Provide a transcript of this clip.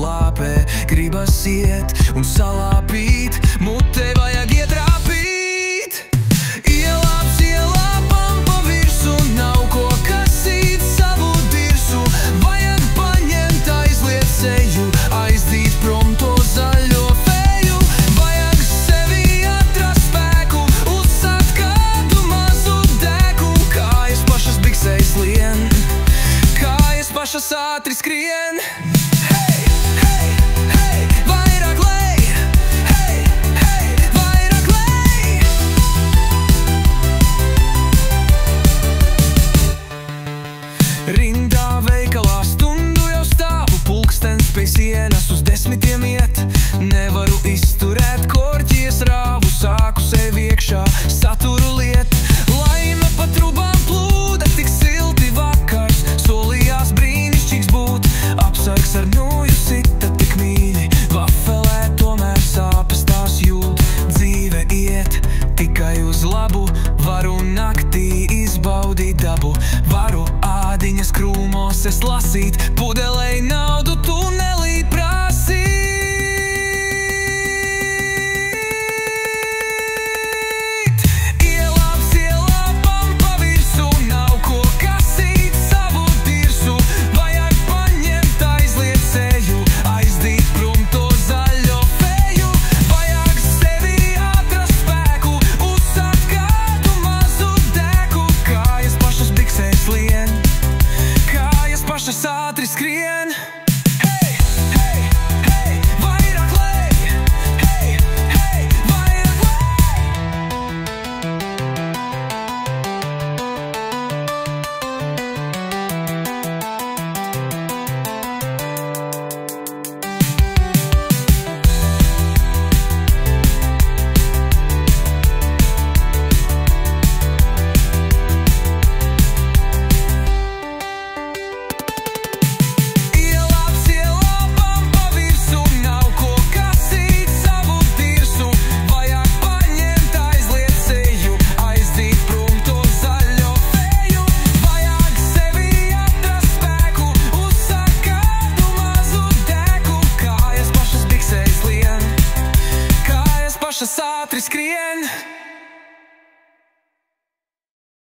slāpē, gribas iet un salāpīt, mutē vajag ietrāpīt. Ielāps, ielāpam pa virsu, nav ko kasīt savu dirsu, vajag paņemt, aizliet seju, aizdīt prom to zaļo feju, vajag sevi atrast spēku, uzsākt kādu mazu deku, kājas pašas biksēs lien, kājas pašas ātri skrien. Rindā veikalā stundu jau stāvu, pulkstens pie sienas uz 10 iet. Nevaru izturēt korķies rāvu, sāku sevi iekšā saturu liet. Laime pa trubām plūda, tik silti vakars, solījās brīnišķīgs būt. Apsargs ar nūju sita tik mīļi, vafelē tomēr sāpes tās jūt. Dzīve iet tikai uz labu, varu naktī izbaudīt dabu, varu ādiņas krūmos es lasīt, pudelei naudu tunelī prasīt. Ielāps, ielāpam pa virsu, nav ko kasīt savu dirsu, vajag paņemt, aizliet seju, aizdīt prom to zaļo feju, vajag sevi atrast spēku, uzsākt kādu mazu deku, kājas pašas biksēs lien, kājas pašas ātri skrien. Hei, hei, hei, vairāk lej, hei, hei, vairāk Ielāps, ielāpam pa virsu, nav ko kasīt savu dirsu, vajag paņemt, aizliet seju, aizdīt prom to zaļo feju, vajag sevi atrast spēku, uzsākt kādu mazu deku, kājas pašas biksēs lien, kājas pašas ātri skrien.